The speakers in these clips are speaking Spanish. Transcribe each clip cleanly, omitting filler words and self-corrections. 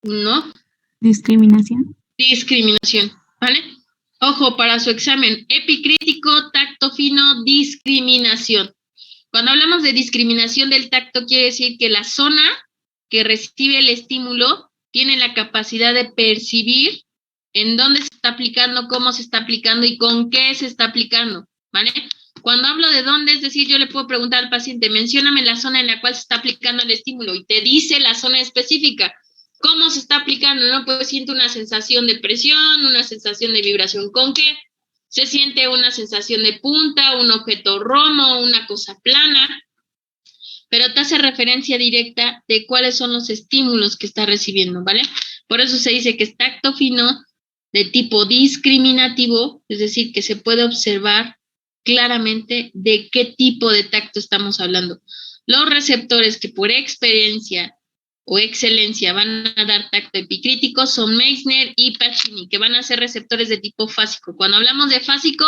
No. Discriminación. Discriminación, ¿vale? Ojo, para su examen, epicrítico, tacto fino, discriminación. Cuando hablamos de discriminación del tacto, quiere decir que la zona que recibe el estímulo tiene la capacidad de percibir en dónde se está aplicando, cómo se está aplicando y con qué se está aplicando, ¿vale? Cuando hablo de dónde, es decir, yo le puedo preguntar al paciente, mencióname la zona en la cual se está aplicando el estímulo y te dice la zona específica. ¿Cómo se está aplicando? ¿No? Pues siento una sensación de presión, una sensación de vibración. ¿Con qué? Se siente una sensación de punta, un objeto romo, una cosa plana, pero te hace referencia directa de cuáles son los estímulos que está recibiendo, ¿vale? Por eso se dice que es tacto fino de tipo discriminativo, es decir, que se puede observar claramente de qué tipo de tacto estamos hablando. Los receptores que por experiencia o excelencia van a dar tacto epicrítico son Meissner y Pacini, que van a ser receptores de tipo fásico. Cuando hablamos de fásico,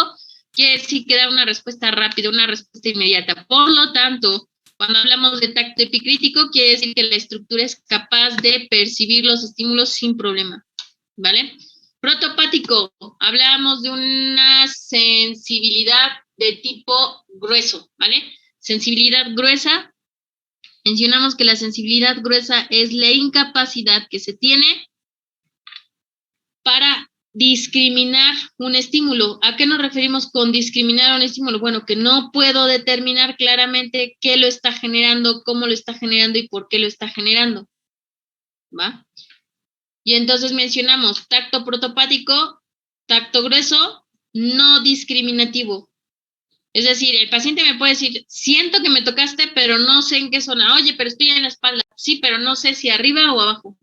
quiere decir que da una respuesta rápida, una respuesta inmediata. Por lo tanto, cuando hablamos de tacto epicrítico, quiere decir que la estructura es capaz de percibir los estímulos sin problema, ¿vale? Protopático, hablamos de una sensibilidad de tipo grueso, ¿vale? Sensibilidad gruesa, mencionamos que la sensibilidad gruesa es la incapacidad que se tiene para discriminar un estímulo. ¿A qué nos referimos con discriminar un estímulo? Bueno, que no puedo determinar claramente qué lo está generando, cómo lo está generando y por qué lo está generando, ¿va? Y entonces mencionamos tacto protopático, tacto grueso, no discriminativo. Es decir, el paciente me puede decir, siento que me tocaste, pero no sé en qué zona. Oye, pero estoy en la espalda. Sí, pero no sé si arriba o abajo,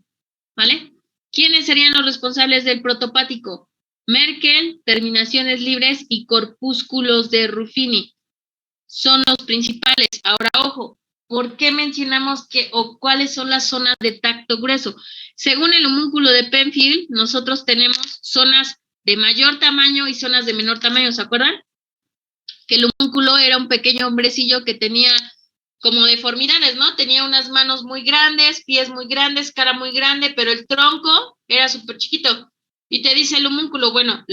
¿vale? ¿Quiénes serían los responsables del protopático? Merkel, terminaciones libres y corpúsculos de Ruffini. Son los principales. Ahora, ojo, ¿por qué mencionamos que o cuáles son las zonas de tacto grueso? Según el homúnculo de Penfield, nosotros tenemos zonas de mayor tamaño y zonas de menor tamaño, ¿se acuerdan? Que el homúnculo era un pequeño hombrecillo que tenía como deformidades, ¿no? Tenía unas manos muy grandes, pies muy grandes, cara muy grande, pero el tronco era súper chiquito. Y te dice el homúnculo, bueno,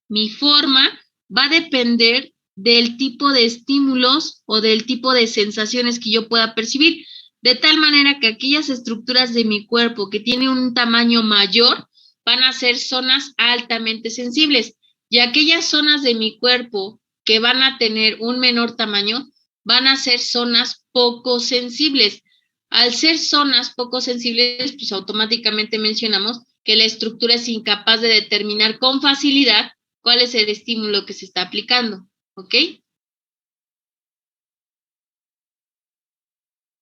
mi forma va a depender del tipo de estímulos o del tipo de sensaciones que yo pueda percibir, de tal manera que aquellas estructuras de mi cuerpo que tienen un tamaño mayor van a ser zonas altamente sensibles, y aquellas zonas de mi cuerpo que van a tener un menor tamaño van a ser zonas poco sensibles. Al ser zonas poco sensibles, pues automáticamente mencionamos que la estructura es incapaz de determinar con facilidad cuál es el estímulo que se está aplicando, ¿ok?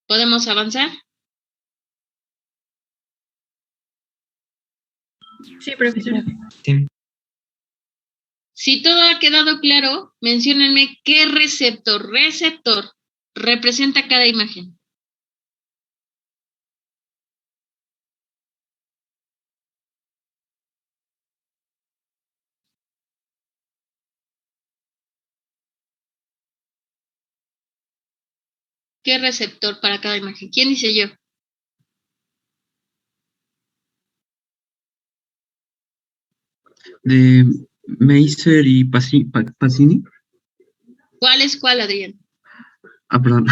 ¿Podemos avanzar? Sí, profesora. Sí. Si todo ha quedado claro, menciónenme qué receptor representa cada imagen. ¿Qué receptor para cada imagen? ¿Quién dice yo? De Meissner y Pacini. ¿Cuál es cuál, Adrián? Ah, perdón.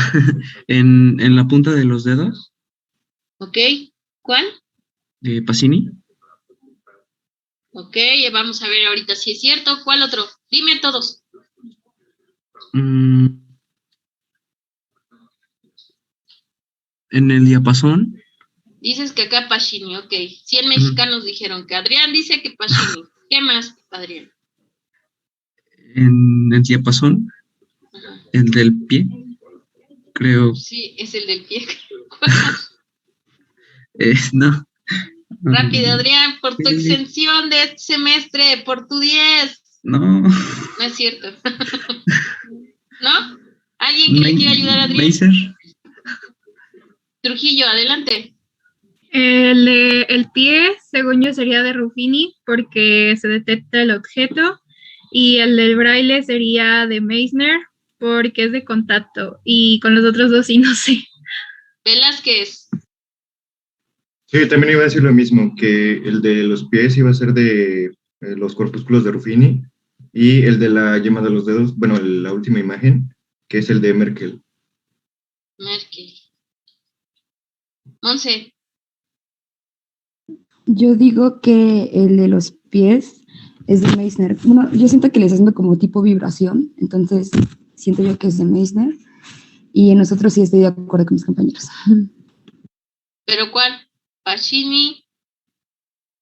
en la punta de los dedos. ¿Ok? ¿Cuál? De Pacini. Ok, vamos a ver ahorita si es cierto. ¿Cuál otro? Dime todos. En el diapasón. Dices que acá Pacini, ok. 100 mexicanos dijeron que Adrián dice que Pacini. ¿Qué más, Adrián? En el diapasón. Ajá. El del pie. Creo. Sí, es el del pie. No. Rápido, Adrián, por tu exención de este semestre, por tu 10. No. No es cierto. ¿No? ¿Alguien que le quiera ayudar a Adrián? Meissner. Trujillo, adelante. El pie, según yo, sería de Ruffini porque se detecta el objeto, y el del braille sería de Meissner porque es de contacto, y con los otros dos sí no sé. Velázquez. Sí, también iba a decir lo mismo, que el de los pies iba a ser de los corpúsculos de Ruffini y el de la yema de los dedos, bueno, la última imagen, que es el de Merkel. Merkel. Monse. Yo digo que el de los pies es de Meissner. Bueno, yo siento que les está haciendo como tipo vibración, entonces siento yo que es de Meissner. Y en nosotros sí estoy de acuerdo con mis compañeros. ¿Pero cuál? ¿Pacini,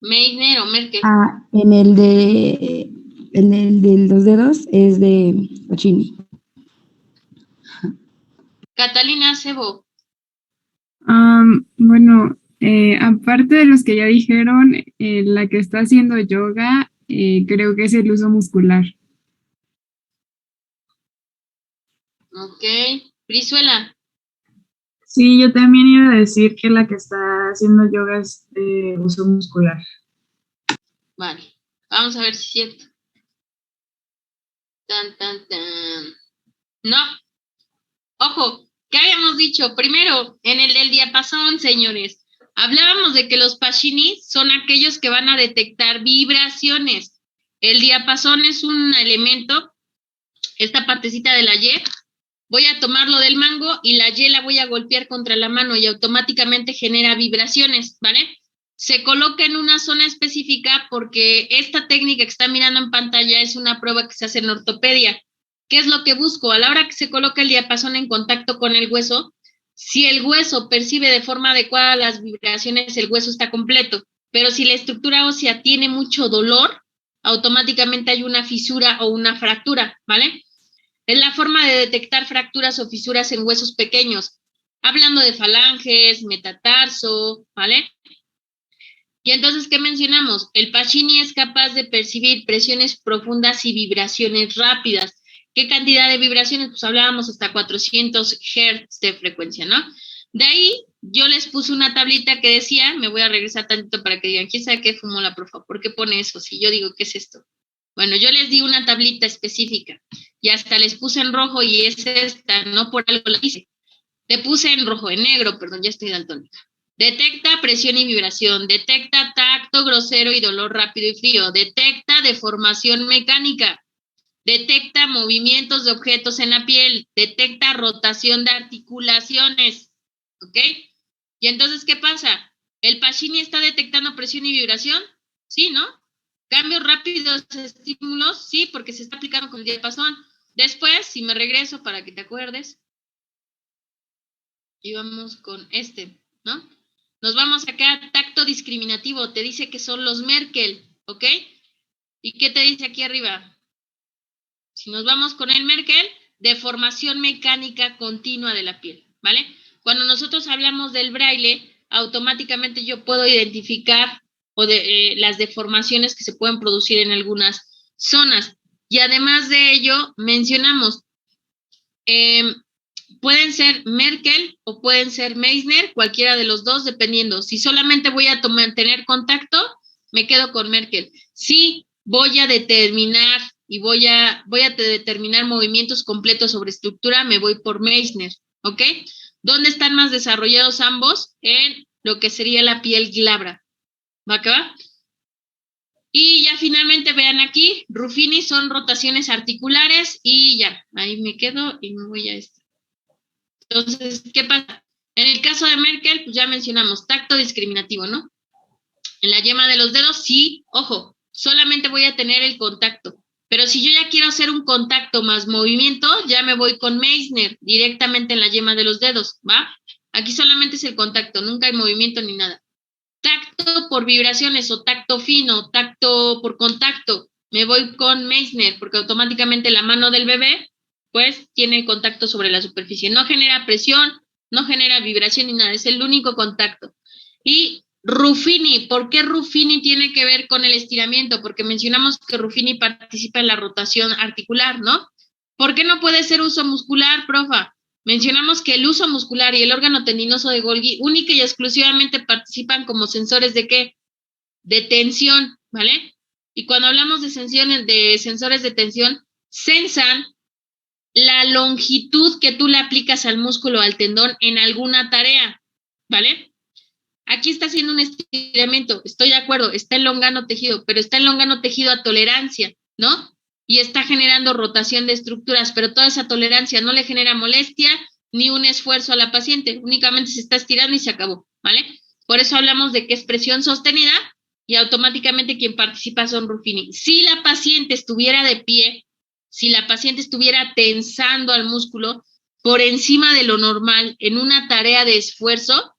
Meissner o Merkel? Ah, en el de los dedos es de Pacini. Catalina Cebo. Bueno, aparte de los que ya dijeron, la que está haciendo yoga, creo que es el uso muscular. Ok. Brizuela. Sí, yo también iba a decir que la que está haciendo yoga es de uso muscular. Vale. Vamos a ver si es cierto. Tan, tan, tan. No. Ojo, ¿qué habíamos dicho? Primero, en el del diapasón, señores, hablábamos de que los Pacini son aquellos que van a detectar vibraciones. El diapasón es un elemento, esta partecita de la Y, voy a tomarlo del mango y la Y la voy a golpear contra la mano y automáticamente genera vibraciones, ¿vale? Se coloca en una zona específica porque esta técnica que está mirando en pantalla es una prueba que se hace en ortopedia. ¿Qué es lo que busco? A la hora que se coloca el diapasón en contacto con el hueso, si el hueso percibe de forma adecuada las vibraciones, el hueso está completo. Pero si la estructura ósea tiene mucho dolor, automáticamente hay una fisura o una fractura, ¿vale? Es la forma de detectar fracturas o fisuras en huesos pequeños, hablando de falanges, metatarso, ¿vale? Y entonces, ¿qué mencionamos? El Pacini es capaz de percibir presiones profundas y vibraciones rápidas. ¿Qué cantidad de vibraciones? Pues hablábamos hasta 400 Hz de frecuencia, ¿no? De ahí, yo les puse una tablita que decía, me voy a regresar tantito para que digan, ¿quién sabe qué fumó la profa? ¿Por qué pone eso? Si yo digo, ¿qué es esto? Bueno, yo les di una tablita específica y hasta les puse en rojo y es esta, no por algo la hice. Le puse en rojo, en negro, perdón, ya estoy daltónica. Detecta presión y vibración, detecta tacto grosero y dolor rápido y frío, detecta deformación mecánica, detecta movimientos de objetos en la piel, detecta rotación de articulaciones, ¿ok? Y entonces, ¿qué pasa? ¿El Pacini está detectando presión y vibración? Sí, ¿no? Cambios rápidos de estímulos, sí, porque se está aplicando con el diapasón. Después, si me regreso para que te acuerdes, y vamos con este, ¿no? Nos vamos acá, tacto discriminativo, te dice que son los Merkel, ¿ok? ¿Y qué te dice aquí arriba? Si nos vamos con el Merkel, deformación mecánica continua de la piel, ¿vale? Cuando nosotros hablamos del braille, automáticamente yo puedo identificar las deformaciones que se pueden producir en algunas zonas. Y además de ello, mencionamos, pueden ser Merkel o pueden ser Meissner, cualquiera de los dos, dependiendo. Si solamente voy a tener contacto, me quedo con Merkel. Si voy a determinar y voy a determinar movimientos completos sobre estructura, me voy por Meissner, ¿ok? ¿Dónde están más desarrollados ambos? En lo que sería la piel glabra. ¿Va que va? Y ya finalmente vean aquí, Ruffini son rotaciones articulares y ya, ahí me quedo y me voy a esto. Entonces, ¿qué pasa? En el caso de Merkel, pues ya mencionamos, tacto discriminativo, ¿no? En la yema de los dedos, sí, ojo, solamente voy a tener el contacto. Pero si yo ya quiero hacer un contacto más movimiento, ya me voy con Meissner, directamente en la yema de los dedos, ¿va? Aquí solamente es el contacto, nunca hay movimiento ni nada. Tacto por vibraciones o tacto fino, tacto por contacto, me voy con Meissner, porque automáticamente la mano del bebé pues tiene contacto sobre la superficie. No genera presión, no genera vibración ni nada, es el único contacto. Y Ruffini, ¿por qué Ruffini tiene que ver con el estiramiento? Porque mencionamos que Ruffini participa en la rotación articular, ¿no? ¿Por qué no puede ser uso muscular, profa? Mencionamos que el uso muscular y el órgano tendinoso de Golgi única y exclusivamente participan como sensores de ¿qué? De tensión, ¿vale? Y cuando hablamos de sensores de tensión, sensan la longitud que tú le aplicas al músculo o al tendón en alguna tarea, ¿vale? Aquí está haciendo un estiramiento, estoy de acuerdo, está elongando tejido, pero está elongando tejido a tolerancia, ¿no? Y está generando rotación de estructuras, pero toda esa tolerancia no le genera molestia ni un esfuerzo a la paciente, únicamente se está estirando y se acabó, ¿vale? Por eso hablamos de que es presión sostenida y automáticamente quien participa son Ruffini. Si la paciente estuviera de pie, si la paciente estuviera tensando al músculo por encima de lo normal en una tarea de esfuerzo,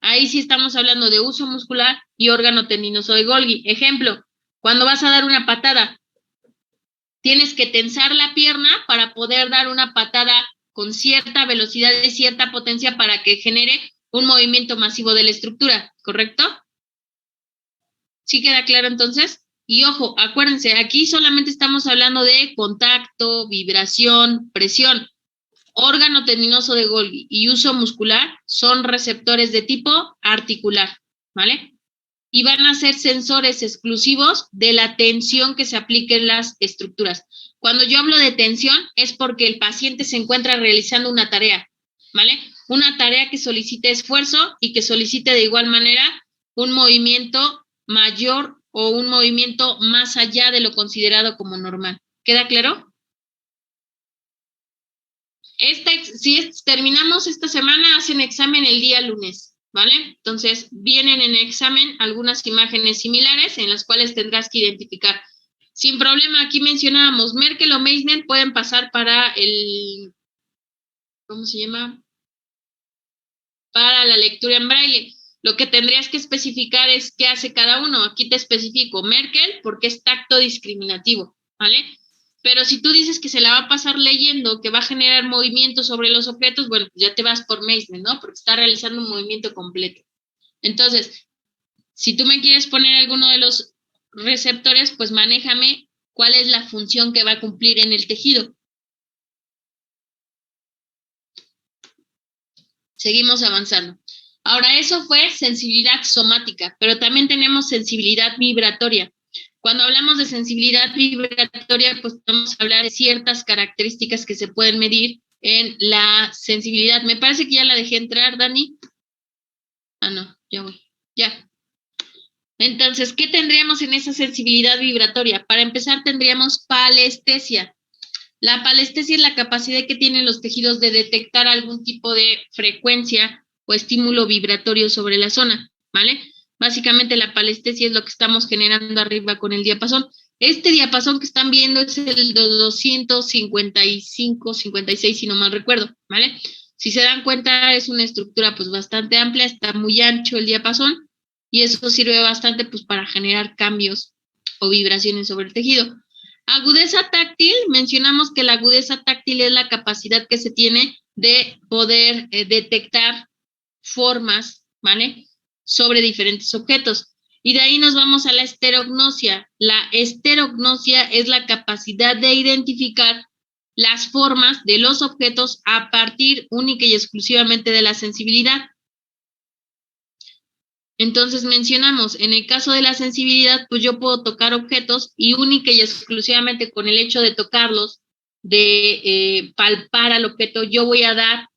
ahí sí estamos hablando de uso muscular y órgano tendinoso de Golgi. Ejemplo, cuando vas a dar una patada, tienes que tensar la pierna para poder dar una patada con cierta velocidad y cierta potencia para que genere un movimiento masivo de la estructura, ¿correcto? ¿Sí queda claro entonces? Y ojo, acuérdense, aquí solamente estamos hablando de contacto, vibración, presión. Órgano tendinoso de Golgi y uso muscular son receptores de tipo articular, ¿vale? Y van a ser sensores exclusivos de la tensión que se aplique en las estructuras. Cuando yo hablo de tensión es porque el paciente se encuentra realizando una tarea, ¿vale? Una tarea que solicite esfuerzo y que solicite de igual manera un movimiento mayor o un movimiento más allá de lo considerado como normal. ¿Queda claro? Si terminamos esta semana, hacen examen el día lunes, ¿vale? Entonces, vienen en examen algunas imágenes similares en las cuales tendrás que identificar. Sin problema, aquí mencionábamos, Merkel o Meissner pueden pasar para el, ¿cómo se llama? Para la lectura en braille. Lo que tendrías que especificar es qué hace cada uno. Aquí te especifico Merkel porque es tacto discriminativo, ¿vale? Pero si tú dices que se la va a pasar leyendo, que va a generar movimientos sobre los objetos, bueno, pues ya te vas por Meissner, ¿no? Porque está realizando un movimiento completo. Entonces, si tú me quieres poner alguno de los receptores, pues manéjame cuál es la función que va a cumplir en el tejido. Seguimos avanzando. Ahora, eso fue sensibilidad somática, pero también tenemos sensibilidad vibratoria. Cuando hablamos de sensibilidad vibratoria, pues vamos a hablar de ciertas características que se pueden medir en la sensibilidad. Me parece que ya la dejé entrar, Dani. Ah, no, ya voy. Ya. Entonces, ¿qué tendríamos en esa sensibilidad vibratoria? Para empezar, tendríamos palestesia. La palestesia es la capacidad que tienen los tejidos de detectar algún tipo de frecuencia o estímulo vibratorio sobre la zona, ¿vale? Básicamente la palestesia es lo que estamos generando arriba con el diapasón. Este diapasón que están viendo es el de 255, 56, si no mal recuerdo, ¿vale? Si se dan cuenta, es una estructura pues bastante amplia, está muy ancho el diapasón y eso sirve bastante pues para generar cambios o vibraciones sobre el tejido. Agudeza táctil, mencionamos que la agudeza táctil es la capacidad que se tiene de poder detectar formas, ¿vale? Sobre diferentes objetos. Y de ahí nos vamos a la esterognosia. La esterognosia es la capacidad de identificar las formas de los objetos a partir única y exclusivamente de la sensibilidad. Entonces mencionamos, en el caso de la sensibilidad, pues yo puedo tocar objetos y única y exclusivamente con el hecho de tocarlos, de palpar al objeto, yo voy a dar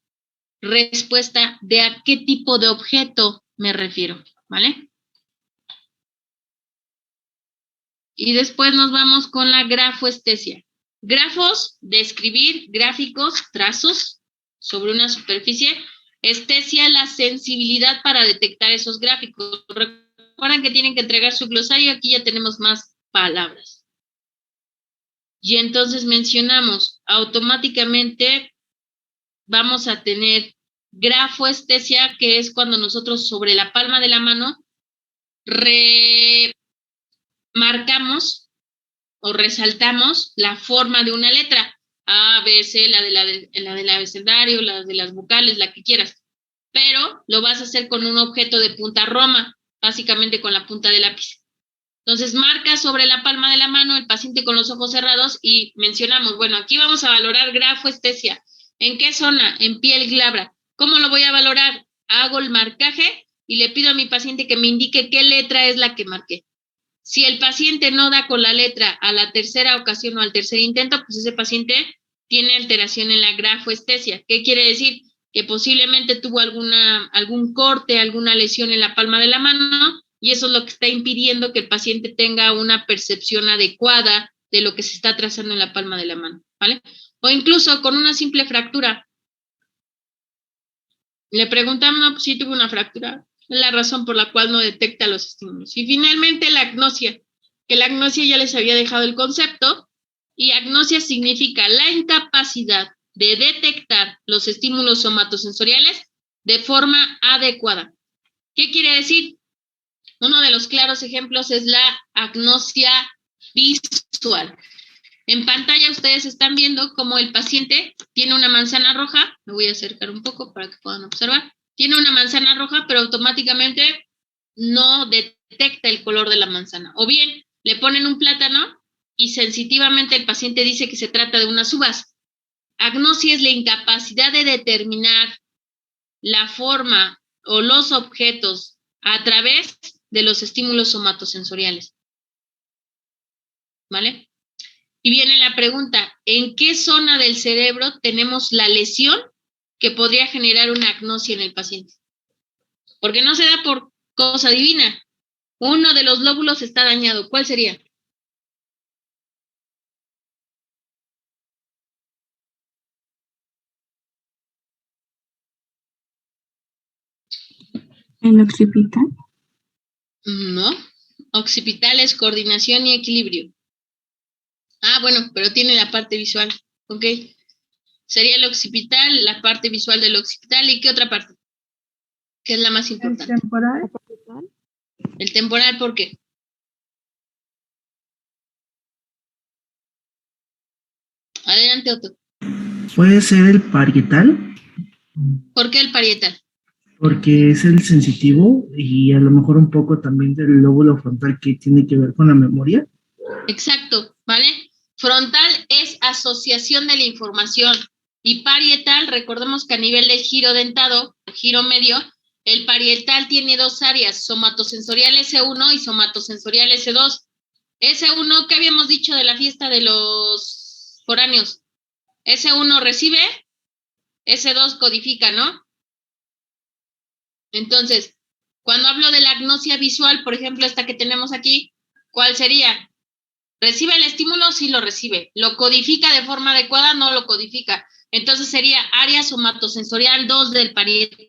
respuesta de a qué tipo de objeto me refiero, ¿vale? Y después nos vamos con la grafoestesia. Grafos, describir, gráficos, trazos sobre una superficie. Estesia, la sensibilidad para detectar esos gráficos. Recuerden que tienen que entregar su glosario, aquí ya tenemos más palabras. Y entonces mencionamos, automáticamente vamos a tener grafoestesia, que es cuando nosotros sobre la palma de la mano remarcamos o resaltamos la forma de una letra. A, B, C, la del abecedario, la de las vocales, la que quieras. Pero lo vas a hacer con un objeto de punta roma, básicamente con la punta del lápiz. Entonces marca sobre la palma de la mano el paciente con los ojos cerrados y mencionamos, bueno, aquí vamos a valorar grafoestesia. ¿En qué zona? En piel glabra. ¿Cómo lo voy a valorar? Hago el marcaje y le pido a mi paciente que me indique qué letra es la que marqué. Si el paciente no da con la letra a la tercera ocasión o al tercer intento, pues ese paciente tiene alteración en la grafoestesia. ¿Qué quiere decir? que posiblemente tuvo algún corte, alguna lesión en la palma de la mano, y eso es lo que está impidiendo que el paciente tenga una percepción adecuada de lo que se está trazando en la palma de la mano, ¿vale? O incluso con una simple fractura. Le preguntamos, no, pues sí tuvo una fractura, es la razón por la cual no detecta los estímulos. Y finalmente la agnosia, que la agnosia ya les había dejado el concepto, y agnosia significa la incapacidad de detectar los estímulos somatosensoriales de forma adecuada. ¿Qué quiere decir? Uno de los claros ejemplos es la agnosia visual. En pantalla ustedes están viendo cómo el paciente tiene una manzana roja. Me voy a acercar un poco para que puedan observar. Tiene una manzana roja, pero automáticamente no detecta el color de la manzana. O bien, le ponen un plátano y sensitivamente el paciente dice que se trata de unas uvas. Agnosia es la incapacidad de determinar la forma o los objetos a través de los estímulos somatosensoriales. ¿Vale? Y viene la pregunta, ¿en qué zona del cerebro tenemos la lesión que podría generar una agnosia en el paciente? Porque no se da por cosa divina. Uno de los lóbulos está dañado. ¿Cuál sería? ¿El occipital? No. Occipital es coordinación y equilibrio. Ah, bueno, pero tiene la parte visual. Ok. Sería el occipital, la parte visual del occipital. ¿Y qué otra parte? ¿Qué es la más importante? ¿El temporal? El temporal, ¿por qué? Adelante, Otto. Puede ser el parietal, ¿Por qué el parietal? porque es el sensitivo y a lo mejor un poco también del lóbulo frontal que tiene que ver con la memoria. Exacto, ¿vale? Frontal es asociación de la información y parietal, recordemos que a nivel del giro dentado, giro medio, el parietal tiene dos áreas, somatosensorial S1 y somatosensorial S2. S1, ¿qué habíamos dicho de la fiesta de los foráneos? S1 recibe, S2 codifica, ¿no? Entonces, cuando hablo de la agnosia visual, por ejemplo, esta que tenemos aquí, ¿cuál sería? ¿Recibe el estímulo? Sí lo recibe. ¿Lo codifica de forma adecuada? No lo codifica. Entonces sería área somatosensorial 2 del parietal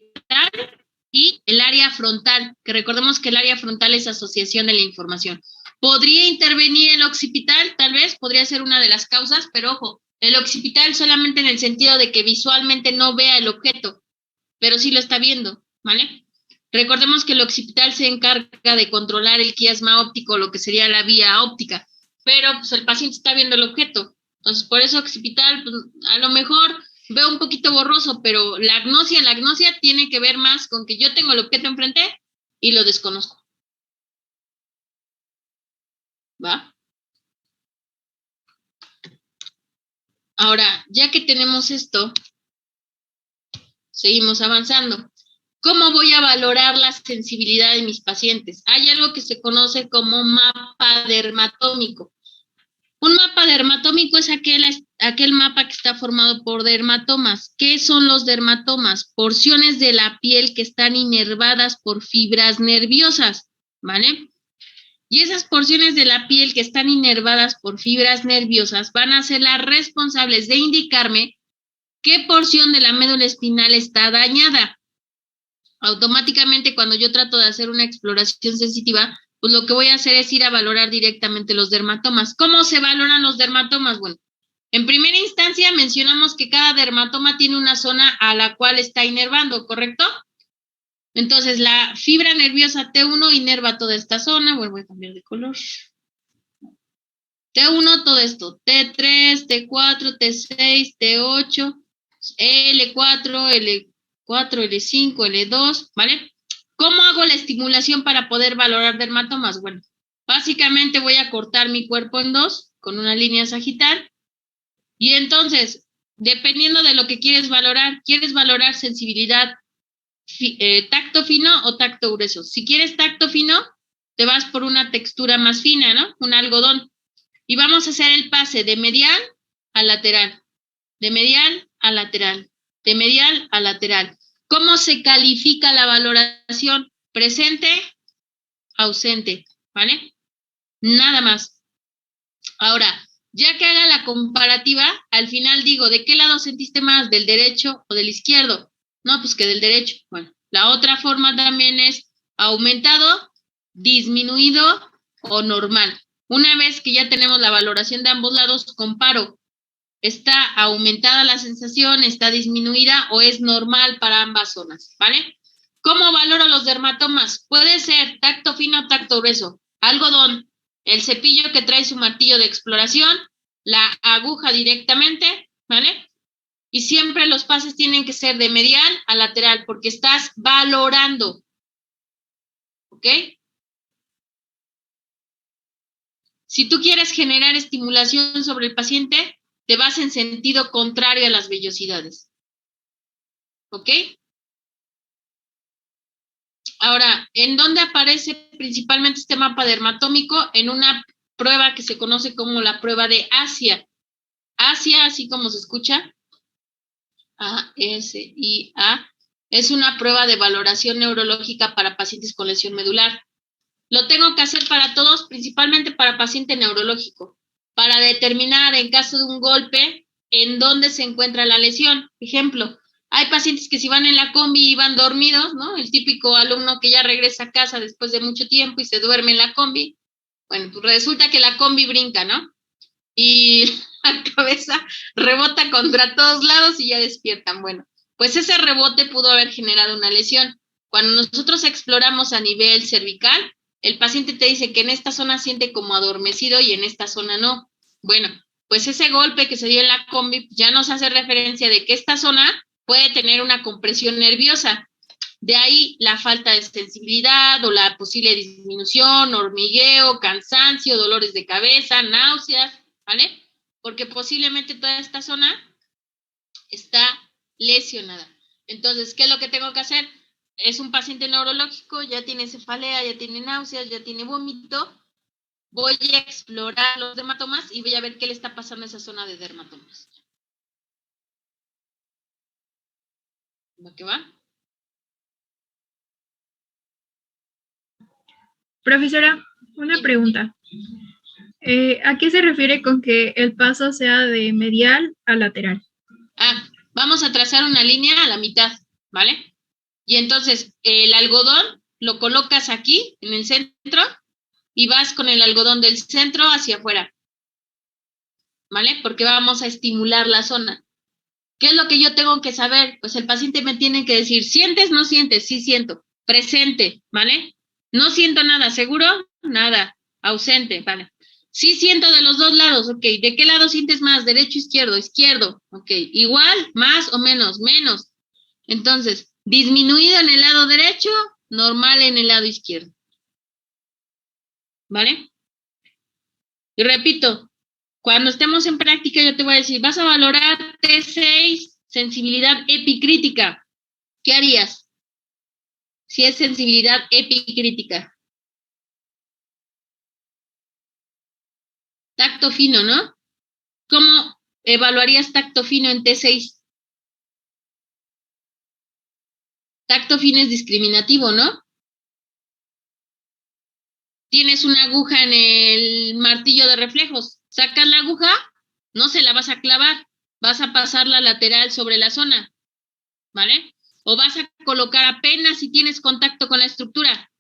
y el área frontal, que recordemos que el área frontal es asociación de la información. ¿Podría intervenir el occipital? Tal vez, podría ser una de las causas, pero ojo, el occipital solamente en el sentido de que visualmente no vea el objeto, pero sí lo está viendo, ¿vale? Recordemos que el occipital se encarga de controlar el quiasma óptico, lo que sería la vía óptica, pero pues el paciente está viendo el objeto. Entonces, por eso occipital, pues, a lo mejor veo un poquito borroso, pero la agnosia tiene que ver más con que yo tengo el objeto enfrente y lo desconozco. ¿Va? Ahora, ya que tenemos esto, seguimos avanzando. ¿Cómo voy a valorar la sensibilidad de mis pacientes? Hay algo que se conoce como mapa dermatómico. Un mapa dermatómico es aquel mapa que está formado por dermatomas. ¿Qué son los dermatomas? Porciones de la piel que están inervadas por fibras nerviosas, ¿vale? Y esas porciones de la piel que están inervadas por fibras nerviosas van a ser las responsables de indicarme qué porción de la médula espinal está dañada. Automáticamente, cuando yo trato de hacer una exploración sensitiva, pues lo que voy a hacer es ir a valorar directamente los dermatomas. ¿Cómo se valoran los dermatomas? Bueno, en primera instancia mencionamos que cada dermatoma tiene una zona a la cual está inervando, ¿correcto? Entonces, la fibra nerviosa T1 inerva toda esta zona. Bueno, voy a cambiar de color. T1, todo esto. T3, T4, T6, T8, L4, L4, L5, L2, ¿vale? ¿Cómo hago la estimulación para poder valorar dermatomas? Bueno, básicamente voy a cortar mi cuerpo en dos con una línea sagital y entonces, dependiendo de lo que quieres valorar sensibilidad, tacto fino o tacto grueso. Si quieres tacto fino, te vas por una textura más fina, ¿no? Un algodón. Y vamos a hacer el pase de medial a lateral, de medial a lateral, De medial a lateral. ¿Cómo se califica la valoración? Presente, ausente, ¿vale? Nada más. Ahora, ya que haga la comparativa, al final digo, ¿de qué lado sentiste más? ¿Del derecho o del izquierdo? No, pues que del derecho. Bueno, la otra forma también es aumentado, disminuido o normal. Una vez que ya tenemos la valoración de ambos lados, comparo. ¿Está aumentada la sensación, está disminuida o es normal para ambas zonas? ¿Vale? ¿Cómo valoro los dermatomas? Puede ser tacto fino o tacto grueso, algodón, el cepillo que trae su martillo de exploración, la aguja directamente, ¿vale? Y siempre los pases tienen que ser de medial a lateral porque estás valorando, ¿ok? Si tú quieres generar estimulación sobre el paciente, te vas en sentido contrario a las vellosidades. ¿Ok? Ahora, ¿en dónde aparece principalmente este mapa dermatómico? En una prueba que se conoce como la prueba de Asia. Asia, así como se escucha, A-S-I-A, es una prueba de valoración neurológica para pacientes con lesión medular. Lo tengo que hacer para todos, principalmente para paciente neurológico, para determinar en caso de un golpe en dónde se encuentra la lesión. Ejemplo, hay pacientes que si van en la combi y van dormidos, ¿no? El típico alumno que ya regresa a casa después de mucho tiempo y se duerme en la combi. Bueno, pues resulta que la combi brinca, ¿no? Y la cabeza rebota contra todos lados y ya despiertan. Bueno, pues ese rebote pudo haber generado una lesión. Cuando nosotros exploramos a nivel cervical, el paciente te dice que en esta zona siente como adormecido y en esta zona no. Bueno, pues ese golpe que se dio en la combi ya nos hace referencia de que esta zona puede tener una compresión nerviosa. De ahí la falta de sensibilidad o la posible disminución, hormigueo, cansancio, dolores de cabeza, náuseas, ¿vale? Porque posiblemente toda esta zona está lesionada. Entonces, ¿qué es lo que tengo que hacer? Es un paciente neurológico, ya tiene cefalea, ya tiene náuseas, ya tiene vómito. Voy a explorar los dermatomas y voy a ver qué le está pasando a esa zona de dermatomas. ¿Va que va? Profesora, una pregunta. ¿A qué se refiere con que el paso sea de medial a lateral? Vamos a trazar una línea a la mitad, ¿vale? Y entonces el algodón lo colocas aquí, en el centro, y vas con el algodón del centro hacia afuera, ¿vale? Porque vamos a estimular la zona. ¿Qué es lo que yo tengo que saber? Pues el paciente me tiene que decir, ¿sientes? ¿No sientes? Sí siento. Presente, ¿vale? No siento nada, ¿seguro? Nada. Ausente, ¿vale? Sí siento de los dos lados, ok. ¿De qué lado sientes más? ¿Derecho, izquierdo? Izquierdo, ok. ¿Igual? ¿Más o menos? Menos. Entonces, disminuido en el lado derecho, normal en el lado izquierdo. ¿Vale? Y repito, cuando estemos en práctica yo te voy a decir, vas a valorar T6, sensibilidad epicrítica. ¿Qué harías? Si es sensibilidad epicrítica. Tacto fino, ¿no? ¿Cómo evaluarías tacto fino en T6? Tacto fino es discriminativo, ¿no? Tienes una aguja en el martillo de reflejos. Sacas la aguja, no se la vas a clavar, vas a pasarla lateral sobre la zona, ¿vale? O vas a colocar apenas si tienes contacto con la estructura,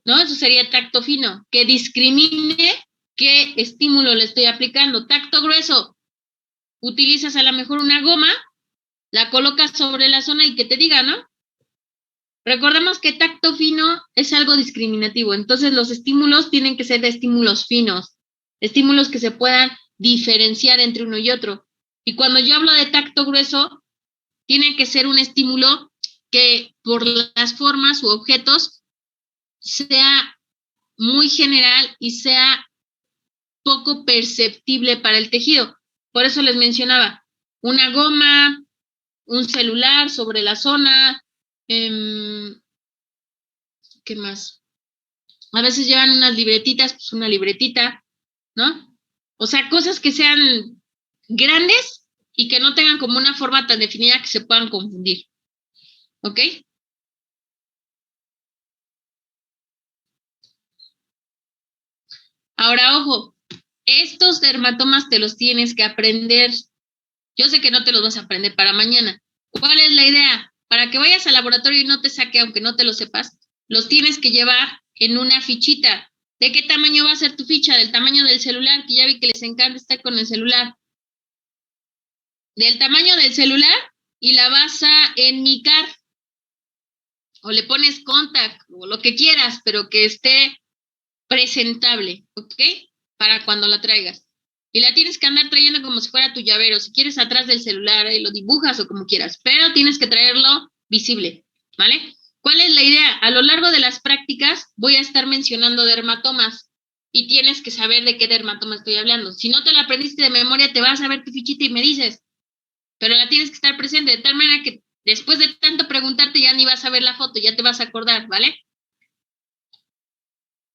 ¿no? Eso sería tacto fino, que discrimine qué estímulo le estoy aplicando. Tacto grueso, utilizas a lo mejor una goma, la colocas sobre la zona y que te diga, ¿no? Recordemos que tacto fino es algo discriminativo, entonces los estímulos tienen que ser de estímulos finos, estímulos que se puedan diferenciar entre uno y otro. Y cuando yo hablo de tacto grueso, tiene que ser un estímulo que por las formas u objetos sea muy general y sea poco perceptible para el tejido. Por eso les mencionaba, una goma, un celular sobre la zona, ¿qué más? A veces llevan unas libretitas, pues una libretita, ¿no? O sea, cosas que sean grandes y que no tengan como una forma tan definida que se puedan confundir. ¿Ok? Ahora, ojo, estos dermatomas te los tienes que aprender. Yo sé que no te los vas a aprender para mañana. ¿Cuál es la idea? Para que vayas al laboratorio y no te saque, aunque no te lo sepas, los tienes que llevar en una fichita. ¿De qué tamaño va a ser tu ficha? Del tamaño del celular, que ya vi que les encanta estar con el celular. Del tamaño del celular y la vas a enmicar. O le pones contact o lo que quieras, pero que esté presentable, ¿ok? Para cuando la traigas. Y la tienes que andar trayendo como si fuera tu llavero. Si quieres atrás del celular, lo dibujas o como quieras, pero tienes que traerlo visible, ¿vale? ¿Cuál es la idea? A lo largo de las prácticas voy a estar mencionando dermatomas y tienes que saber de qué dermatoma estoy hablando. Si no te la aprendiste de memoria, te vas a ver tu fichita y me dices, pero la tienes que estar presente de tal manera que después de tanto preguntarte ya ni vas a ver la foto, ya te vas a acordar, ¿vale?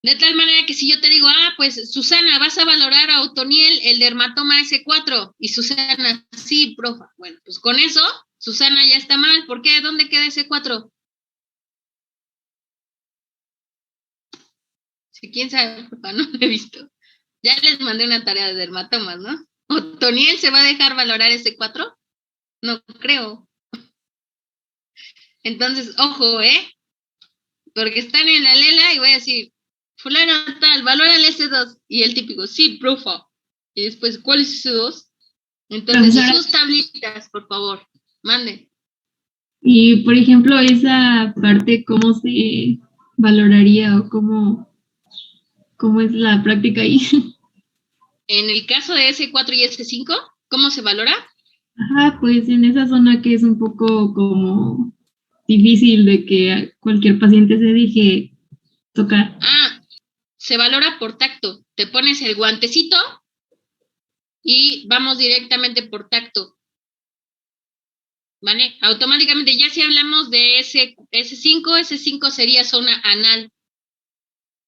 De tal manera que si yo te digo, pues Susana, vas a valorar a Otoniel el dermatoma S4, y Susana, sí, profa. Bueno, pues con eso, Susana ya está mal. ¿Por qué? ¿Dónde queda S4? Si quién sabe, profa, no lo he visto. Ya les mandé una tarea de dermatomas, ¿no? ¿Otoniel se va a dejar valorar S4? No creo. Entonces, ojo, porque están en la lela y voy a decir, fulano tal, valora el S2. Y el típico, sí, profa. Y después, ¿cuál es S2? Entonces, Profesora, sus tablitas, por favor, mande. y por ejemplo, esa parte, ¿cómo se valoraría o cómo es la práctica ahí? En el caso de S4 y S5, ¿cómo se valora? Ajá, pues en esa zona que es un poco como difícil de que cualquier paciente se deje tocar. Se valora por tacto. Te pones el guantecito y vamos directamente por tacto. ¿Vale? Automáticamente, ya si hablamos de S5 sería zona anal.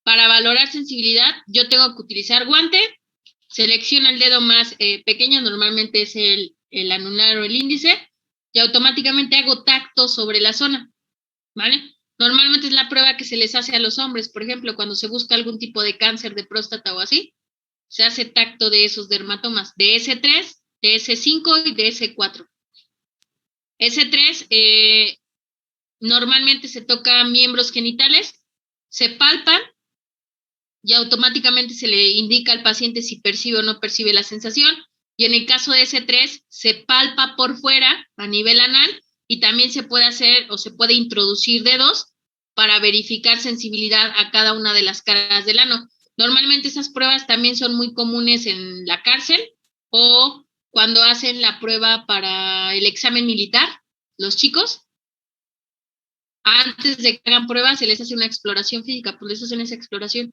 Para valorar sensibilidad, yo tengo que utilizar guante, selecciono el dedo más pequeño, normalmente es el anular o el índice, y automáticamente hago tacto sobre la zona, ¿vale? Normalmente es la prueba que se les hace a los hombres, por ejemplo, cuando se busca algún tipo de cáncer de próstata o así, se hace tacto de esos dermatomas, de S3, de S5 y de S4. S3, normalmente se toca miembros genitales, se palpan y automáticamente se le indica al paciente si percibe o no percibe la sensación. Y en el caso de S3, se palpa por fuera a nivel anal y también se puede hacer o se puede introducir dedos para verificar sensibilidad a cada una de las caras del ano. Normalmente esas pruebas también son muy comunes en la cárcel o cuando hacen la prueba para el examen militar, los chicos, antes de que hagan pruebas se les hace una exploración física, pues les hacen esa exploración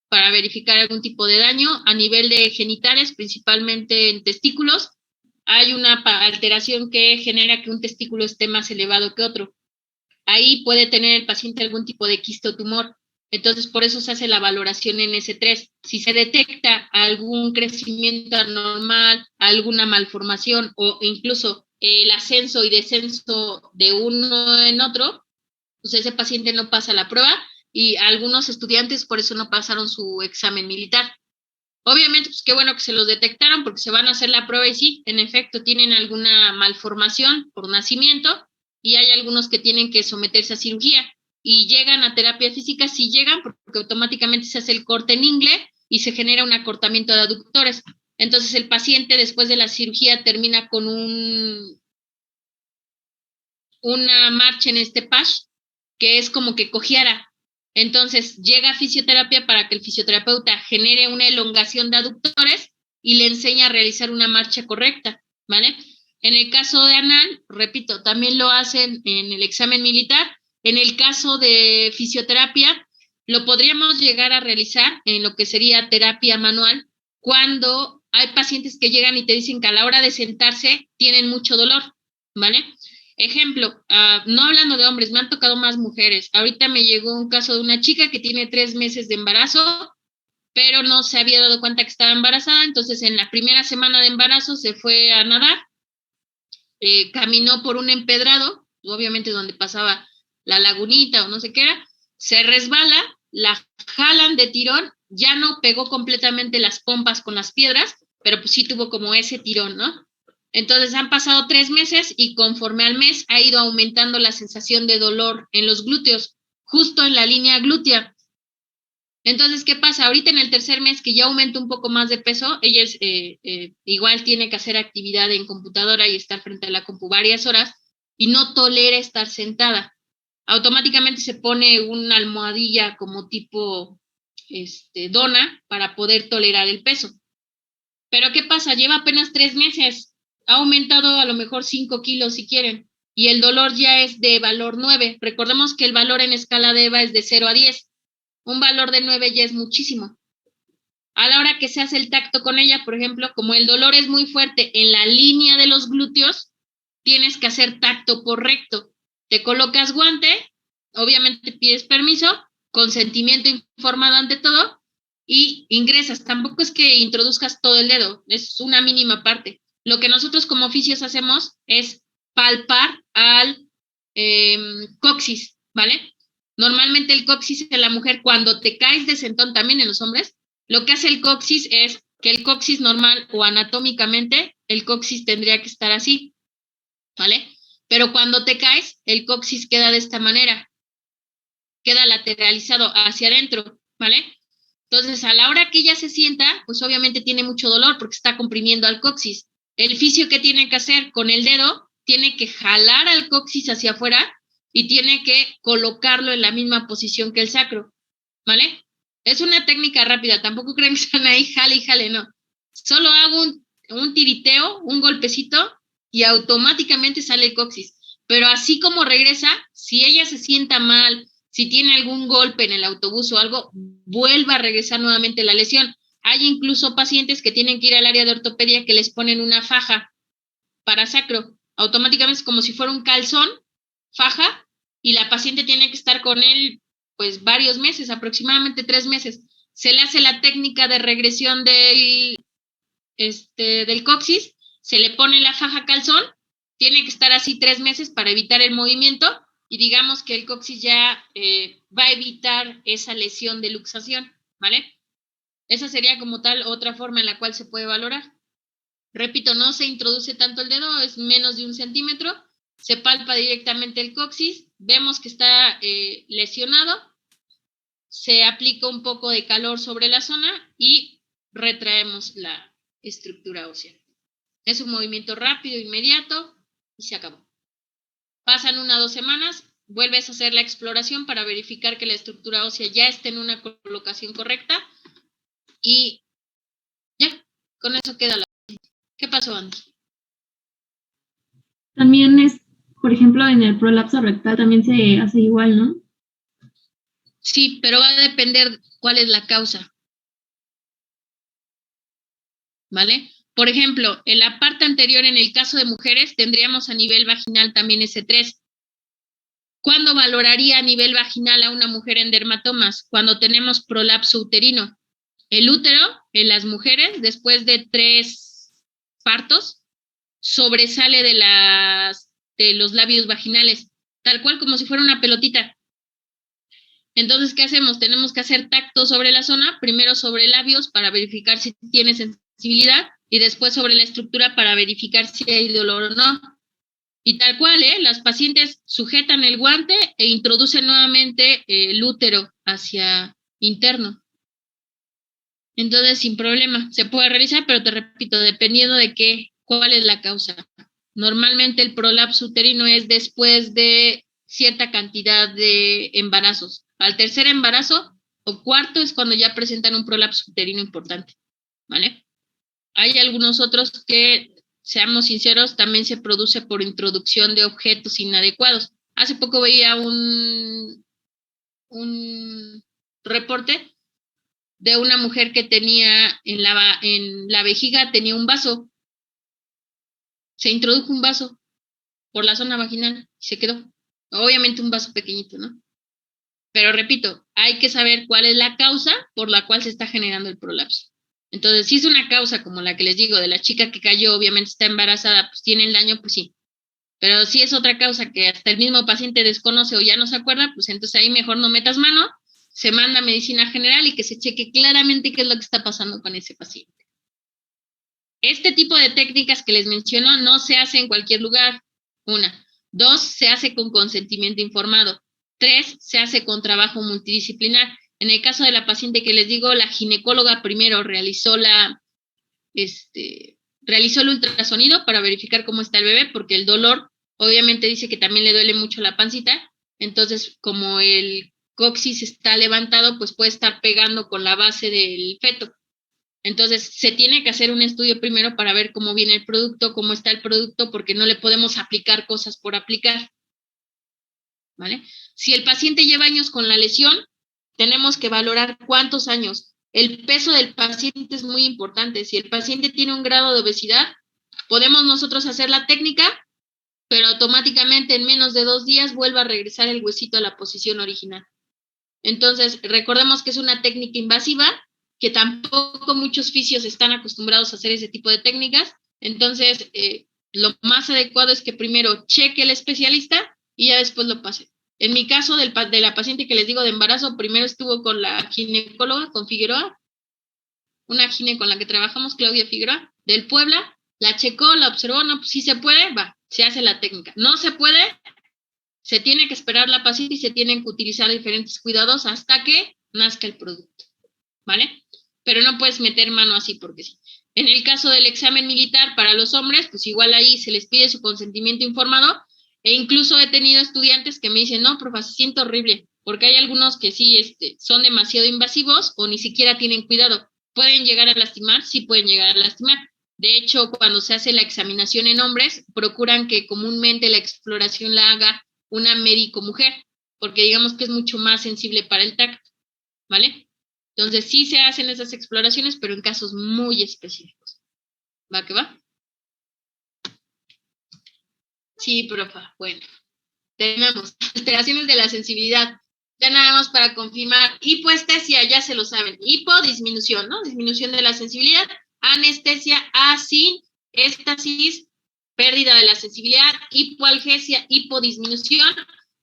para verificar algún tipo de daño a nivel de genitales, principalmente en testículos. Hay una alteración que genera que un testículo esté más elevado que otro. Ahí puede tener el paciente algún tipo de quiste o tumor. Entonces, por eso se hace la valoración en S3. Si se detecta algún crecimiento anormal, alguna malformación o incluso el ascenso y descenso de uno en otro, pues ese paciente no pasa la prueba y algunos estudiantes por eso no pasaron su examen militar. Obviamente, pues qué bueno que se los detectaron porque se van a hacer la prueba y sí, en efecto, tienen alguna malformación por nacimiento y hay algunos que tienen que someterse a cirugía y llegan a terapia física, sí llegan porque automáticamente se hace el corte en ingle y se genera un acortamiento de aductores. Entonces el paciente después de la cirugía termina con una marcha en este patch que es como que cojeara. Entonces llega a fisioterapia para que el fisioterapeuta genere una elongación de aductores y le enseñe a realizar una marcha correcta, ¿vale? En el caso de anal, repito, también lo hacen en el examen militar. En el caso de fisioterapia, lo podríamos llegar a realizar en lo que sería terapia manual cuando hay pacientes que llegan y te dicen que a la hora de sentarse tienen mucho dolor, ¿vale? Ejemplo, no hablando de hombres, me han tocado más mujeres. Ahorita me llegó un caso de una chica que tiene 3 meses de embarazo pero no se había dado cuenta que estaba embarazada, entonces en la primera semana de embarazo se fue a nadar, caminó por un empedrado, obviamente donde pasaba la lagunita o no sé qué era, se resbala, la jalan de tirón, ya no pegó completamente las pompas con las piedras, pero pues sí tuvo como ese tirón, ¿no? Entonces han pasado 3 meses y conforme al mes ha ido aumentando la sensación de dolor en los glúteos, justo en la línea glútea. Entonces, ¿qué pasa? Ahorita en el tercer mes que ya aumenta un poco más de peso, ella es, igual tiene que hacer actividad en computadora y estar frente a la compu varias horas y no tolera estar sentada. Automáticamente se pone una almohadilla como tipo dona para poder tolerar el peso. Pero ¿qué pasa? Lleva apenas 3 meses, ha aumentado a lo mejor 5 kilos si quieren, y el dolor ya es de valor 9. Recordemos que el valor en escala de EVA es de 0 a 10. Un valor de 9 ya es muchísimo. A la hora que se hace el tacto con ella, por ejemplo, como el dolor es muy fuerte en la línea de los glúteos, tienes que hacer tacto por recto. Te colocas guante, obviamente pides permiso, consentimiento informado ante todo, y ingresas. Tampoco es que introduzcas todo el dedo, es una mínima parte. Lo que nosotros como oficios hacemos es palpar al coxis, ¿vale? Normalmente el coxis en la mujer, cuando te caes de sentón, también en los hombres, lo que hace el coxis es que el coxis normal o anatómicamente, el coxis tendría que estar así, ¿vale? Pero cuando te caes, el coxis queda de esta manera, queda lateralizado hacia adentro, ¿vale? Entonces, a la hora que ella se sienta, pues obviamente tiene mucho dolor porque está comprimiendo al coxis. El fisio que tiene que hacer con el dedo, tiene que jalar al coxis hacia afuera y tiene que colocarlo en la misma posición que el sacro, ¿vale? Es una técnica rápida, tampoco creen que están ahí, jale y jale, no. Solo hago un tiriteo, un golpecito y automáticamente sale el coxis. Pero así como regresa, si ella se sienta mal, si tiene algún golpe en el autobús o algo, vuelva a regresar nuevamente la lesión. Hay incluso pacientes que tienen que ir al área de ortopedia que les ponen una faja para sacro. Automáticamente es como si fuera un calzón, faja, y la paciente tiene que estar con él pues varios meses, aproximadamente 3 meses. Se le hace la técnica de regresión del coxis, se le pone la faja calzón, tiene que estar así 3 meses para evitar el movimiento y digamos que el coxis ya va a evitar esa lesión de luxación, ¿vale? Esa sería como tal otra forma en la cual se puede valorar. Repito, no se introduce tanto el dedo, es menos de 1 centímetro, se palpa directamente el coxis, vemos que está lesionado, se aplica un poco de calor sobre la zona y retraemos la estructura ósea. Es un movimiento rápido, inmediato y se acabó. Pasan 1 o 2 semanas, vuelves a hacer la exploración para verificar que la estructura ósea ya esté en una colocación correcta y ya, con eso queda la... ¿Qué pasó, Andy? También es, por ejemplo, en el prolapso rectal también se hace igual, ¿no? Sí, pero va a depender cuál es la causa. ¿Vale? Por ejemplo, en la parte anterior, en el caso de mujeres, tendríamos a nivel vaginal también S3. ¿Cuándo valoraría a nivel vaginal a una mujer en dermatomas? Cuando tenemos prolapso uterino. El útero, en las mujeres, después de 3 partos, sobresale de los labios vaginales, tal cual como si fuera una pelotita. Entonces, ¿qué hacemos? Tenemos que hacer tacto sobre la zona, primero sobre labios para verificar si tiene sensibilidad y después sobre la estructura para verificar si hay dolor o no. Y tal cual, las pacientes sujetan el guante e introducen nuevamente el útero hacia interno. Entonces, sin problema, se puede realizar, pero te repito, dependiendo de cuál es la causa. Normalmente el prolapso uterino es después de cierta cantidad de embarazos. Al tercer embarazo o cuarto es cuando ya presentan un prolapso uterino importante, ¿vale? Hay algunos otros que, seamos sinceros, también se produce por introducción de objetos inadecuados. Hace poco veía un reporte de una mujer que tenía en la vejiga, tenía un vaso. Se introdujo un vaso por la zona vaginal y se quedó. Obviamente un vaso pequeñito, ¿no? Pero repito, hay que saber cuál es la causa por la cual se está generando el prolapso. Entonces, si es una causa como la que les digo, de la chica que cayó, obviamente está embarazada, pues tiene el daño, pues sí. Pero si es otra causa que hasta el mismo paciente desconoce o ya no se acuerda, pues entonces ahí mejor no metas mano, se manda a medicina general y que se cheque claramente qué es lo que está pasando con ese paciente. Este tipo de técnicas que les menciono no se hace en cualquier lugar. 1. 2, se hace con consentimiento informado. 3, se hace con trabajo multidisciplinar. En el caso de la paciente que les digo, la ginecóloga primero realizó el ultrasonido para verificar cómo está el bebé, porque el dolor, obviamente dice que también le duele mucho la pancita, entonces como el coxis está levantado, pues puede estar pegando con la base del feto. Entonces, se tiene que hacer un estudio primero para ver cómo viene el producto, cómo está el producto, porque no le podemos aplicar cosas por aplicar. ¿Vale? Si el paciente lleva años con la lesión, tenemos que valorar cuántos años. El peso del paciente es muy importante. Si el paciente tiene un grado de obesidad, podemos nosotros hacer la técnica, pero automáticamente en menos de 2 días vuelve a regresar el huesito a la posición original. Entonces, recordemos que es una técnica invasiva, que tampoco muchos fisios están acostumbrados a hacer ese tipo de técnicas. Entonces, lo más adecuado es que primero cheque el especialista y ya después lo pase. En mi caso, de la paciente que les digo de embarazo, primero estuvo con la ginecóloga, con Figueroa, una gine con la que trabajamos, Claudia Figueroa, del Puebla, la checó, la observó, no, pues si se puede, va, se hace la técnica. No se puede, se tiene que esperar la paciente y se tienen que utilizar diferentes cuidados hasta que nazca el producto, ¿vale? Pero no puedes meter mano así porque sí. En el caso del examen militar para los hombres, pues igual ahí se les pide su consentimiento informado, e incluso he tenido estudiantes que me dicen, no, profe, se siente horrible, porque hay algunos que sí son demasiado invasivos o ni siquiera tienen cuidado. ¿Pueden llegar a lastimar? Sí pueden llegar a lastimar. De hecho, cuando se hace la examinación en hombres, procuran que comúnmente la exploración la haga una médico mujer, porque digamos que es mucho más sensible para el tacto, ¿vale? Entonces sí se hacen esas exploraciones, pero en casos muy específicos. ¿Va que va? Sí, profa. Bueno, tenemos alteraciones de la sensibilidad. Ya nada más para confirmar. Hipoestesia, ya se lo saben. Hipo, disminución, ¿no? Disminución de la sensibilidad. Anestesia, asin, éstasis, pérdida de la sensibilidad. Hipoalgesia, hipodisminución,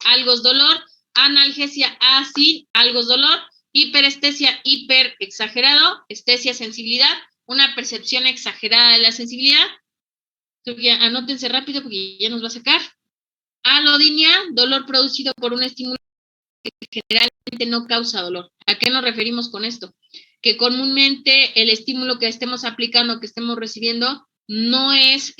algos dolor. Analgesia, asin, algos dolor. Hiperestesia, hiper exagerado. Estesia, sensibilidad. Una percepción exagerada de la sensibilidad. Anótense rápido porque ya nos va a sacar. Alodinia, dolor producido por un estímulo que generalmente no causa dolor. ¿A qué nos referimos con esto? Que comúnmente el estímulo que estemos aplicando, que estemos recibiendo, no es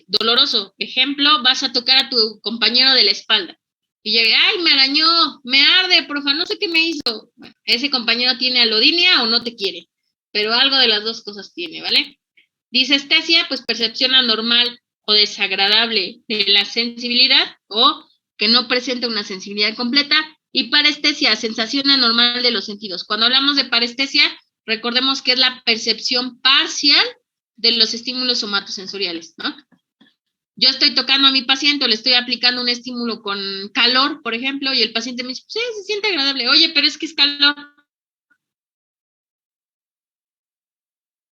doloroso. Ejemplo, vas a tocar a tu compañero de la espalda y llega, ay, me arañó, me arde, profa, no sé qué me hizo. Bueno, ese compañero tiene alodinia o no te quiere, pero algo de las dos cosas tiene, ¿vale? Disestesia, pues percepción anormal o desagradable de la sensibilidad o que no presenta una sensibilidad completa. Y parestesia, sensación anormal de los sentidos. Cuando hablamos de parestesia, recordemos que es la percepción parcial de los estímulos somatosensoriales, ¿no? Yo estoy tocando a mi paciente o le estoy aplicando un estímulo con calor, por ejemplo, y el paciente me dice, sí, se siente agradable. Oye, pero es que es calor.